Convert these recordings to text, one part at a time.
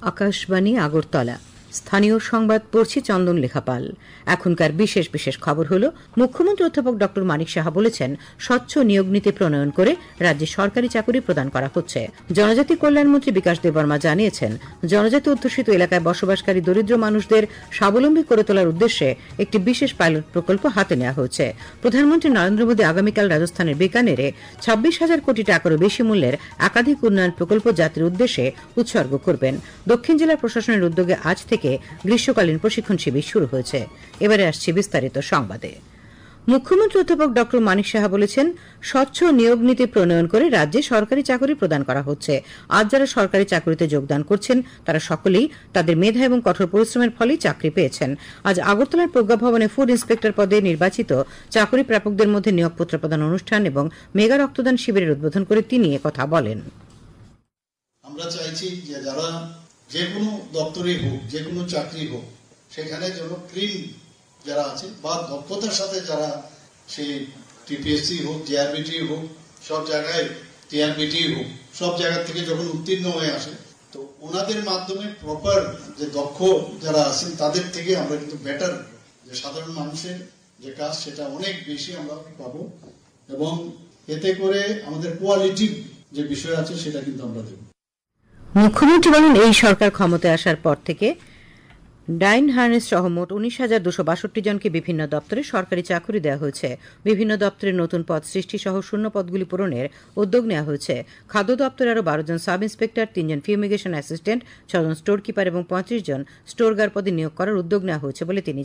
আকাশবাণী আগরতলা স্থানীয় সংবাদ পড়ছি চন্দন লেখাপাল। এখনকার বিশেষ বিশেষ খবর হল, মুখ্যমন্ত্রী অধ্যাপক ড মানিক সাহা বলেছেন, স্বচ্ছ নিয়োগ নীতি প্রণয়ন করে রাজ্যে সরকারি চাকরি প্রদান করা হচ্ছে। জনজাতি কল্যাণমন্ত্রী বিকাশ দেববর্মা জানিয়েছেন, জনজাতি অধ্যুষিত এলাকায় বসবাসকারী দরিদ্র মানুষদের স্বাবলম্বী করে তোলার উদ্দেশ্যে একটি বিশেষ পাইলট প্রকল্প হাতে নেওয়া হয়েছে। প্রধানমন্ত্রী নরেন্দ্র মোদী আগামীকাল রাজস্থানের বিকানেরে 26,000 কোটি টাকারও বেশি মূল্যের একাধিক উন্নয়ন প্রকল্প জাতির উদ্দেশ্যে উৎসর্গ করবেন। দক্ষিণ জেলা প্রশাসনের উদ্যোগে আজ থেকে গ্রীষ্মকালীন প্রশিক্ষণ শিবির শুরু হয়েছে। এবারে আসছে বিস্তারিত সংবাদে। মুখ্যমন্ত্রী অধ্যাপক ড মানিক সাহা বলেছেন, স্বচ্ছ নিয়োগ নীতি প্রণয়ন করে রাজ্যে সরকারি চাকরি প্রদান করা হচ্ছে। আজ যারা সরকারি চাকরিতে যোগদান করছেন তারা সকলেই তাদের মেধা এবং কঠোর পরিশ্রমের ফলেই চাকরি পেয়েছেন। আজ আগরতলার প্রজ্ঞা ভবনে ফুড ইন্সপেক্টর পদে নির্বাচিত চাকরি প্রাপকদের মধ্যে নিয়োগপত্র প্রদান অনুষ্ঠান এবং মেগা রক্তদান শিবিরের উদ্বোধন করে তিনি একথা বলেন। আমরা চাইছি যে যারা যে কোনো দপ্তরে হোক, যে কোনো চাকরি হোক, সেখানে যেন ক্লিন যারা আছে বা দক্ষতার সাথে যারা সেই টিপিএসসি হোক, জিআরবিটি হোক, সব জায়গায় টিআরবিটি হোক, সব জায়গা থেকে যখন উত্তীর্ণ হয়ে আসে, তো ওনাদের মাধ্যমে প্রপার যে দক্ষ যারা আছেন তাদের থেকে আমরা কিন্তু বেটার যে সাধারণ মানুষের যে কাজ সেটা অনেক বেশি আমরা পাবো, এবং এতে করে আমাদের কোয়ালিটি যে বিষয় আছে সেটা কিন্তু আমরা দেব। মুখ্যমন্ত্রী বলেন, এই সরকার ক্ষমতায় আসার পর থেকে ডাইন হার্নেস সহ মোট 19,262 জনকে বিভিন্ন দপ্তরে সরকারি চাকরি দেওয়া হয়েছে। বিভিন্ন দপ্তরে নতুন পদ সৃষ্টি সহ শূন্য পদগুলি পূরণের উদ্যোগ নেওয়া হয়েছে। খাদ্য দপ্তরে আরও 12 জন সাব ইন্সপেক্টর, 3 জন ফিউমিগেশন অ্যাসিস্ট্যান্ট, 6 জন স্টোর কিপার এবং 35 জন স্টোর গার্ড পদে নিয়োগ করার উদ্যোগ নেওয়া হয়েছে বলে তিনি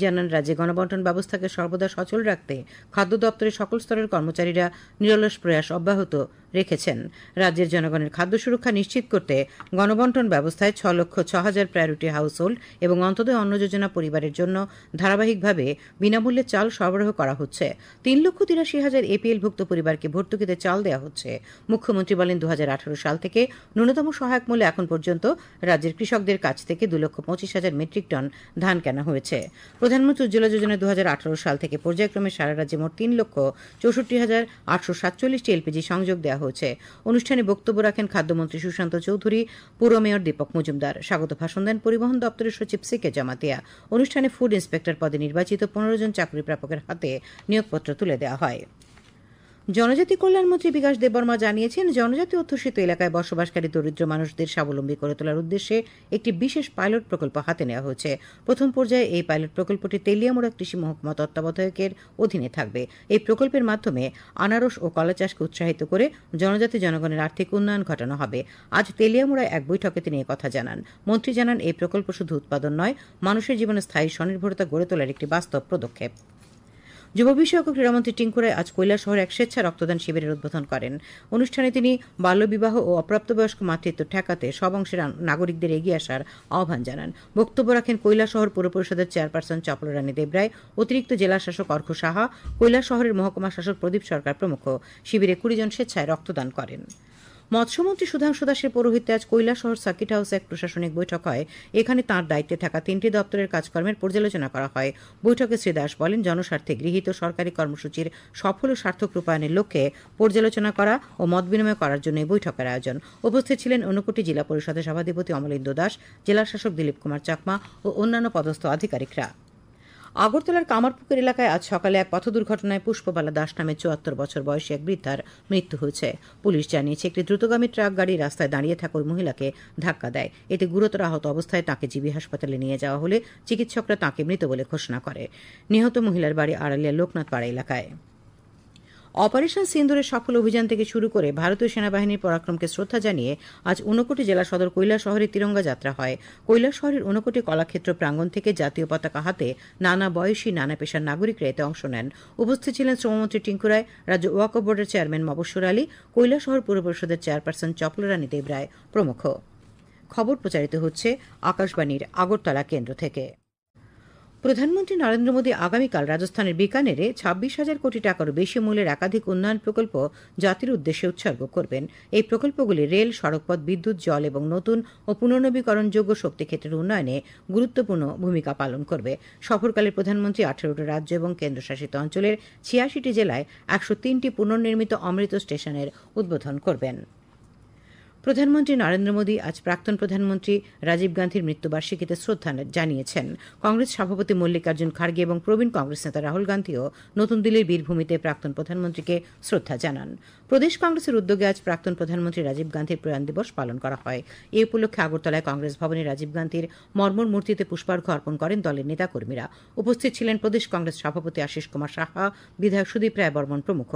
জানান। রাজ্যে গণবন্টন ব্যবস্থাকে সর্বদা সচল রাখতে খাদ্য দপ্তরের সকল স্তরের কর্মচারীরা নিরলস প্রয়াস অব্যাহত রেখেছেন। রাজ্যের জনগণের খাদ্য সুরক্ষা নিশ্চিত করতে গণবন্টন ব্যবস্থায় 6,06,000 প্রায়োরিটি হাউসহোল্ড এবং অন্তোদয় অন্ন যোজনা পরিবারের জন্য ধারাবাহিকভাবে বিনামূল্যে চাল সরবরাহ করা হচ্ছে। 3,83,000 এপিএল-ভুক্ত পরিবারকে ভর্তুকিতে চাল দেওয়া হচ্ছে। মুখ্যমন্ত্রী বলেন, 2018 সাল থেকে ন্যূনতম সহায়ক মূল্যে এখন পর্যন্ত রাজ্যের কৃষকদের কাছ থেকে 2,25,000 মেট্রিক টন ধান কেনা হয়েছে। প্রধানমন্ত্রী উজ্জ্বলা যোজনায় 2018 সাল থেকে পর্যায়ক্রমে সারা রাজ্যে মোট 3,64,847টি এলপিজি সংযোগ দেওয়া হয়েছে। অনুষ্ঠানে বক্তব্য রাখেন খাদ্যমন্ত্রী সুশান্ত চৌধুরী, পুর মেয়র দীপক মজুমদার। স্বাগত ভাষণ দেন পরিবহন দপ্তরের সচিব সিকে জামাতিয়া। অনুষ্ঠানে ফুড ইন্সপেক্টর পদে নির্বাচিত 15 জন চাকরি প্রাপকের হাতে নিয়োগপত্র তুলে দেওয়া হয়। জনজাতি কল্যাণমন্ত্রী বিকাশ দেববর্মা জানিয়েছেন, জনজাতি অধ্যুষিত এলাকায় বসবাসকারী দরিদ্র মানুষদের স্বাবলম্বী করে তোলার উদ্দেশ্যে একটি বিশেষ পাইলট প্রকল্প হাতে নেওয়া হয়েছে। প্রথম পর্যায়ে এই পাইলট প্রকল্পটি তেলিয়ামুড়া কৃষি মহকুমা তত্ত্বাবধায়কের অধীনে থাকবে। এই প্রকল্পের মাধ্যমে আনারস ও কলা চাষকে উৎসাহিত করে জনজাতি জনগণের আর্থিক উন্নয়ন ঘটানো হবে। আজ তেলিয়ামুড়ায় এক বৈঠকে তিনি একথা জানান। মন্ত্রী জানান, এই প্রকল্প শুধু উৎপাদন নয়, মানুষের জীবনে স্থায়ী স্বনির্ভরতা গড়ে তোলার একটি বাস্তব পদক্ষেপ। যুব বিষয়ক ক্রীড়ামন্ত্রী টিঙ্কু রায় আজ কৈলাসহরে এক স্বেচ্ছা রক্তদান শিবিরের উদ্বোধন করেন। অনুষ্ঠানে তিনি বাল্যবিবাহ ও অপ্রাপ্তবয়স্ক মাতৃত্ব ঠেকাতে সব অংশের নাগরিকদের এগিয়ে আসার আহ্বান জানান। বক্তব্য রাখেন কৈলাসহর পৌর পরিষদের চেয়ারপারসন চপলরানী দেবরায়, অতিরিক্ত জেলা শাসক অর্ঘ্য সাহা, কৈলাসহরের মহকুমা শাসক প্রদীপ সরকার প্রমুখ। শিবিরে 20 জন স্বেচ্ছায় রক্তদান করেন। মৎস্যমন্ত্রী সুধাংশু দাসের পৌরোহিত্যে আজ কৈলাসহর সার্কিট হাউসে এক প্রশাসনিক বৈঠক হয়। এখানে তাঁর দায়িত্বে থাকা 3টি দপ্তরের কাজকর্মের পর্যালোচনা করা হয়। বৈঠকে শ্রী দাস বলেন, জনস্বার্থে গৃহীত সরকারি কর্মসূচির সফল ও সার্থক রূপায়ণের লক্ষ্যে পর্যালোচনা করা ও মতবিনিময় করার জন্য এই বৈঠকের আয়োজন। উপস্থিত ছিলেন ঊনকোটি জেলা পরিষদের সভাধিপতি অমলেন্দু দাস, জেলা শাসক দিলীপ কুমার চাকমা ও অন্যান্য পদস্থ আধিকারিকরা। আগরতলার কামারপুকুর এলাকায় আজ সকালে এক পথ দুর্ঘটনায় পুষ্পবালা দাস নামে 74 বছর বয়সী এক বৃদ্ধার মৃত্যু হয়েছে। পুলিশ জানিয়েছে, একটি দ্রুতগামী ট্রাক গাড়ি রাস্তায় দাঁড়িয়ে থাকা ওই মহিলাকে ধাক্কা দেয়। এতে গুরুতর আহত অবস্থায় তাঁকে জিবি হাসপাতালে নিয়ে যাওয়া হলে চিকিৎসকরা তাঁকে মৃত বলে ঘোষণা করে। নিহত মহিলার বাড়ি আড়ালিয়ার লোকনাথপাড়া এলাকায়। অপারেশন সিন্দুরের সফল অভিযান থেকে শুরু করে ভারতীয় সেনাবাহিনীর পরাক্রমকে শ্রদ্ধা জানিয়ে আজ ঊনকোটি জেলা সদর কৈলাসহরে তিরঙ্গা যাত্রা হয়। কৈলাসহরের ঊনকোটি কলাক্ষেত্র প্রাঙ্গণ থেকে জাতীয় পতাকা হাতে নানা বয়সী নানা পেশার নাগরিকরা এতে অংশ নেন। উপস্থিত ছিলেন শ্রমমন্ত্রী টিঙ্কু রায়, রাজ্য ওয়াকফ বোর্ডের চেয়ারম্যান মবস্বর আলী, কৈলাসহর পৌর পরিষদের চেয়ারপারসন চপলরানী দেবরায় প্রমুখ। খবর প্রচারিত হচ্ছে আকাশবাণীর আগরতলা কেন্দ্র থেকে। প্রধানমন্ত্রী নরেন্দ্র মোদী আগামীকাল রাজস্থানের বিকানেরে 26,000 কোটি টাকারও বেশি মূল্যের একাধিক উন্নয়ন প্রকল্প জাতির উদ্দেশ্যে উৎসর্গ করবেন। এই প্রকল্পগুলি রেল, সড়কপথ, বিদ্যুৎ, জল এবং নতুন ও পুনর্নবীকরণযোগ্য শক্তি ক্ষেত্রের উন্নয়নে গুরুত্বপূর্ণ ভূমিকা পালন করবে। সফরকালে প্রধানমন্ত্রী 18টি রাজ্য এবং কেন্দ্রশাসিত অঞ্চলের 86টি জেলায় 103টি পুনর্নির্মিত অমৃত স্টেশনের উদ্বোধন করবেন। প্রধানমন্ত্রী নরেন্দ্র মোদী আজ প্রাক্তন প্রধানমন্ত্রী রাজীব গান্ধীর মৃত্যুবার্ষিকীতে শ্রদ্ধা জানিয়েছেন। কংগ্রেস সভাপতি মল্লিকার্জুন খার্গে এবং প্রবীণ কংগ্রেস নেতা রাহুল গান্ধীও নতুন দিল্লির বীরভূমিতে প্রাক্তন প্রধানমন্ত্রীকে শ্রদ্ধা জানান। প্রদেশ কংগ্রেসের উদ্যোগে আজ প্রাক্তন প্রধানমন্ত্রী রাজীব গান্ধীর প্রয়াণ দিবস পালন করা হয়। এই উপলক্ষে আগরতলায় কংগ্রেস ভবনে রাজীব গান্ধীর মর্মর মূর্তিতে পুষ্পার্ঘ্য অর্পণ করেন দলের নেতাকর্মীরা। উপস্থিত ছিলেন প্রদেশ কংগ্রেস সভাপতি আশিস কুমার সাহা, বিধায়ক সুদীপ রায় বর্মন প্রমুখ।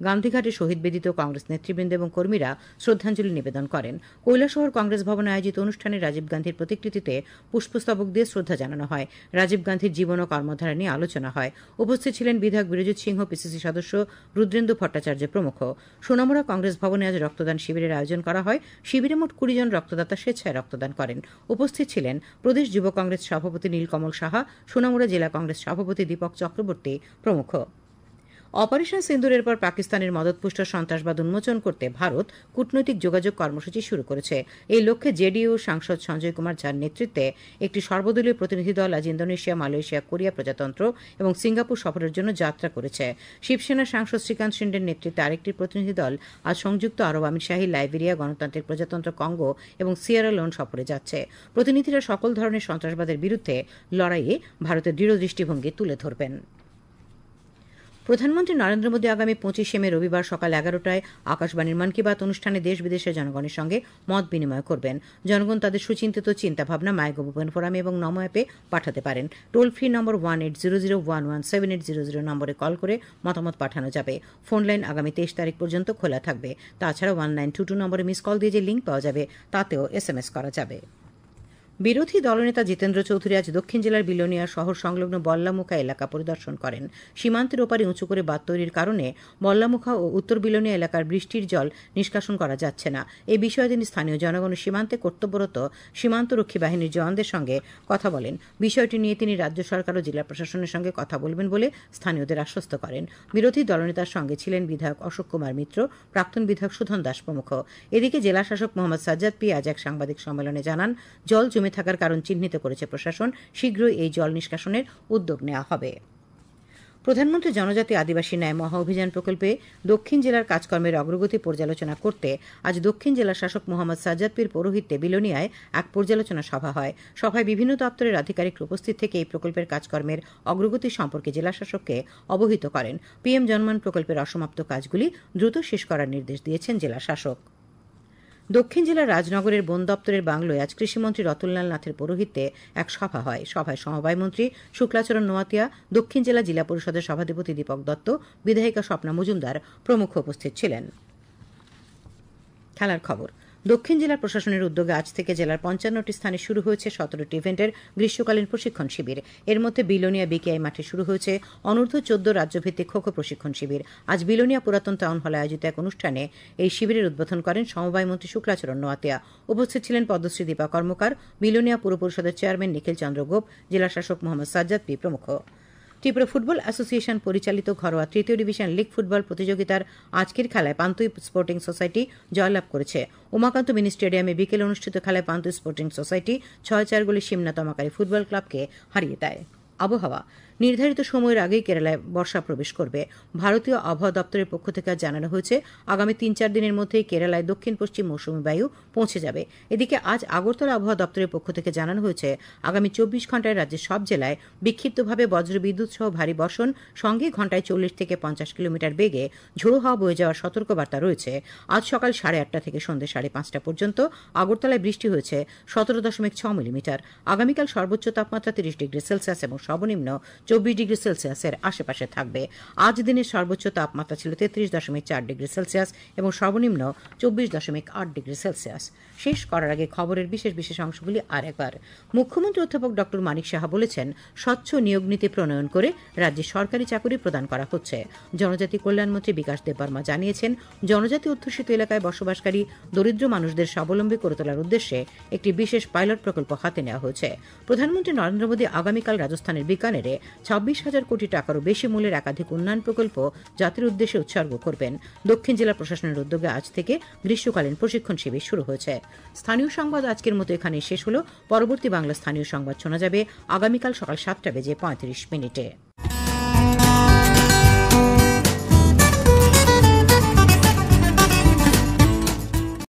গান্ধীঘাটে শহীদ বেদিতে কংগ্রেস নেতৃবৃন্দ এবং কর্মীরা শ্রদ্ধাঞ্জলি নিবেদন করেন। কৈলাসহর কংগ্রেস ভবনে আয়োজিত অনুষ্ঠানে রাজীব গান্ধীর প্রতিকৃতিতে পুষ্পস্তবক দিয়ে শ্রদ্ধা জানানো হয়। রাজীব গান্ধীর জীবন ও কর্মধারা নিয়ে আলোচনা হয়। উপস্থিত ছিলেন বিধায়ক বীরজিৎ সিংহ, পিসিসি সদস্য রুদ্রেন্দু ভট্টাচার্য প্রমুখ। সোনামুড়া কংগ্রেস ভবনে আজ রক্তদান শিবিরের আয়োজন করা হয়। শিবিরে মোট 20 জন রক্তদাতা স্বেচ্ছায় রক্তদান করেন। উপস্থিত ছিলেন প্রদেশ যুব কংগ্রেস সভাপতি নীলকমল সাহা, সোনামুড়া জেলা কংগ্রেস সভাপতি দীপক চক্রবর্তী প্রমুখ। অপারেশন সিন্দুরের পর পাকিস্তানের মদতপুষ্ট সন্ত্রাসবাদ উন্মোচন করতে ভারত কূটনৈতিক যোগাযোগ কর্মসূচি শুরু করেছে। এই লক্ষ্যে জেডিইউ সাংসদ সঞ্জয় কুমার ঝার নেতৃত্বে একটি সর্বদলীয় প্রতিনিধি দল আজ ইন্দোনেশিয়া, মালয়েশিয়া, কোরিয়া প্রজাতন্ত্র এবং সিঙ্গাপুর সফরের জন্য যাত্রা করেছে। শিবসেনা সাংসদ শ্রীকান্ত শিন্ডের নেতৃত্বে আরেকটি প্রতিনিধি দল আজ সংযুক্ত আরব আমিরশাহী, লাইবেরিয়া, গণতান্ত্রিক প্রজাতন্ত্র কঙ্গো এবং সিয়েরা লিওন সফরে যাচ্ছে। প্রতিনিধিরা সকল ধরনের সন্ত্রাসবাদের বিরুদ্ধে লড়াইয়ে ভারতের দৃঢ় দৃষ্টিভঙ্গি তুলে ধরবেন। প্রধানমন্ত্রী নরেন্দ্র মোদী আগামী 25শে মে রবিবার সকাল 11টায় আকাশবাণীর মন কি বাত অনুষ্ঠানে দেশ বিদেশের জনগণের সঙ্গে মত বিনিময় করবেন। জনগণ তাদের সুচিন্তিত চিন্তাভাবনা মাইগভ ওপেন ফোরামে এবং নমো অ্যাপে পাঠাতে পারেন। টোল ফ্রি নম্বর 1800117880 নম্বরে কল করে মতামত পাঠানো যাবে। ফোন লাইন আগামী 23 তারিখ পর্যন্ত খোলা থাকবে। তাছাড়া 1922 নম্বরে মিস কল দিয়ে যে লিঙ্ক পাওয়া যাবে তাতেও SMS করা যাবে। বিরোধী দলনেতা জিতেন্দ্র চৌধুরী আজ দক্ষিণ জেলার বিলোনিয়া শহর সংলগ্ন বল্লামুখা এলাকা পরিদর্শন করেন। সীমান্তের ওপারে উঁচু করে বাঁধ তৈরির কারণে বল্লামুখা ও উত্তর বিলোনিয়া এলাকার বৃষ্টির জল নিষ্কাশন করা যাচ্ছে না। এই বিষয়ে তিনি স্থানীয় জনগণ ও সীমান্তে কর্তব্যরত সীমান্তরক্ষী বাহিনীর জওয়ানদের সঙ্গে কথা বলেন। বিষয়টি নিয়ে তিনি রাজ্য সরকার ও জেলা প্রশাসনের সঙ্গে কথা বলবেন বলে স্থানীয়দের আশ্বস্ত করেন। বিরোধী দলনেতার সঙ্গে ছিলেন বিধায়ক অশোক কুমার মিত্র, প্রাক্তন বিধায়ক সুধন দাস প্রমুখ। এদিকে জেলা শাসক মোহাম্মদ সাজ্জাদ পি আজ এক সাংবাদিক সম্মেলনে জানান, জল জমে থাকার কারণ চিহ্নিত করেছে প্রশাসন। শীঘ্রই এই জল নিষ্কাশনের উদ্যোগ নেওয়া হবে। প্রধানমন্ত্রী জনজাতি আদিবাসী ন্যায় মহা অভিযান প্রকল্পে দক্ষিণ জেলার কাজকর্মের অগ্রগতি পর্যালোচনা করতে আজ দক্ষিণ জেলা শাসক মোহাম্মদ সাজ্জাদ পীর পৌরোহিত্যে বিলোনিয়ায় এক পর্যালোচনা সভা হয়। সভায় বিভিন্ন দপ্তরের আধিকারিক উপস্থিত থেকে এই প্রকল্পের কাজকর্মের অগ্রগতি সম্পর্কে জেলা শাসককে অবহিত করেন। পিএম জনমন প্রকল্পের অসমাপ্ত কাজগুলি দ্রুত শেষ করার নির্দেশ দিয়েছেন জেলা শাসক। দক্ষিণ জেলার রাজনগরের বন দপ্তরের বাংলোয় আজ কৃষিমন্ত্রী রতনলাল নাথের পৌরোহিত্যে এক সভা হয়। সভায় সমবায় মন্ত্রী শুক্লাচরণ নোয়াতিয়া, দক্ষিণ জেলা জিলা পরিষদের সভাধিপতি দীপক দত্ত, বিধায়িকা স্বপ্না মজুমদার প্রমুখ উপস্থিত ছিলেন। খেলার খবর। দক্ষিণ জেলা প্রশাসনের উদ্যোগে আজ থেকে জেলার 55টি স্থানে শুরু হয়েছে 17টি ইভেন্টের গ্রীষ্মকালীন প্রশিক্ষণ শিবির। এর মধ্যে বিলোনিয়া বিকেআই মাঠে শুরু হয়েছে অনূর্ধ্ব-14 রাজ্যভিত্তিক খো খো প্রশিক্ষণ শিবির। আজ বিলোনিয়া পুরাতন টাউন হলে আয়োজিত এক অনুষ্ঠানে এই শিবিরের উদ্বোধন করেন সমবায় মন্ত্রী শুক্লাচরণ নোয়াতিয়া। উপস্থিত ছিলেন পদ্মশ্রী দীপা কর্মকার, বিলোনিয়া পুর পরিষদের চেয়ারম্যান নিখিল চন্দ্র গোপ, জেলা শাসক মোহাম্মদ সাজ্জাদ পি প্রমুখ। ত্রিপুরা ফুটবল অ্যাসোসিয়েশন পরিচালিত ঘরোয়া 3য় ডিভিশন লীগ ফুটবল প্রতিযোগিতার আজকের খেলায় পান্তুই স্পোর্টিং সোসাইটি জয়লাভ করেছে। উমাকান্ত মিনি স্টেডিয়ামে বিকেলে অনুষ্ঠিত খেলায় পান্তুই স্পোর্টিং সোসাইটি 6-4 গোলে সিমনা তমাকারী ফুটবল ক্লাবকে হারিয়ে দেয়। আবহাওয়া। নির্ধারিত সময়ের আগেই কেরালায় বর্ষা প্রবেশ করবে। ভারতীয় আবহাওয়া দপ্তরের পক্ষ থেকে জানানো হয়েছে আগামী 3-4 দিনের মধ্যেই কেরালায় দক্ষিণ পশ্চিম মৌসুমী বায়ু পৌঁছে যাবে। এদিকে আজ আগরতলা আবহাওয়া দপ্তরের পক্ষ থেকে জানানো হয়েছে আগামী 24 ঘণ্টায় রাজ্যের সব জেলায় বিক্ষিপ্তভাবে বজ্রবিদ্যুৎ সহ ভারী বর্ষণ, সঙ্গে ঘণ্টায় 40 থেকে 50 কিলোমিটার বেগে ঝোড়ো হাওয়া বয়ে যাওয়ার সতর্কবার্তা রয়েছে। আজ সকাল 8:30 থেকে সন্ধ্যে 5:30 পর্যন্ত আগরতলায় বৃষ্টি হয়েছে 17.6 মিলিমিটার। আগামীকাল সর্বোচ্চ তাপমাত্রা 30 ডিগ্রি সেলসিয়াস এবং সর্বনিম্ন 24 ডিগ্রি সেলসিয়াসের আশেপাশে থাকবে। আজ দিনের সর্বোচ্চ তাপমাত্রা ছিল 33.4 ডিগ্রি সেলসিয়াস এবং সর্বনিম্ন 24.8 ডিগ্রি সেলসিয়াস। শেষ করার আগে খবরের বিশেষ অংশগুলি আরেকবার। মুখ্যমন্ত্রী অধ্যাপক ড মানিক সাহা বলেছেন, স্বচ্ছ নিয়োগ নীতি প্রণয়ন করে রাজ্যে সরকারি চাকরি প্রদান করা হচ্ছে। জনজাতি কল্যাণমন্ত্রী বিকাশ দেববর্মা জানিয়েছেন, জনজাতি অধ্যুষিত এলাকায় বসবাসকারী দরিদ্র মানুষদের স্বাবলম্বী করে তোলার উদ্দেশ্যে একটি বিশেষ পাইলট প্রকল্প হাতে নেওয়া হয়েছে। প্রধানমন্ত্রী নরেন্দ্র মোদী আগামীকাল রাজস্থানের বিকানেরে 26,000 কোটি টাকারও বেশি মূল্যের একাধিক উন্নয়ন প্রকল্প জাতির উদ্দেশ্যে উৎসর্গ করবেন। দক্ষিণ জেলা প্রশাসনের উদ্যোগে আজ থেকে গ্রীষ্মকালীন প্রশিক্ষণ শিবির শুরু হয়েছে। স্থানীয় সংবাদ আজকের মতো এখানে শেষ হলো। পরবর্তী বাংলা স্থানীয় সংবাদ শোনা যাবে আগামীকাল সকাল 7:35 মিনিটে।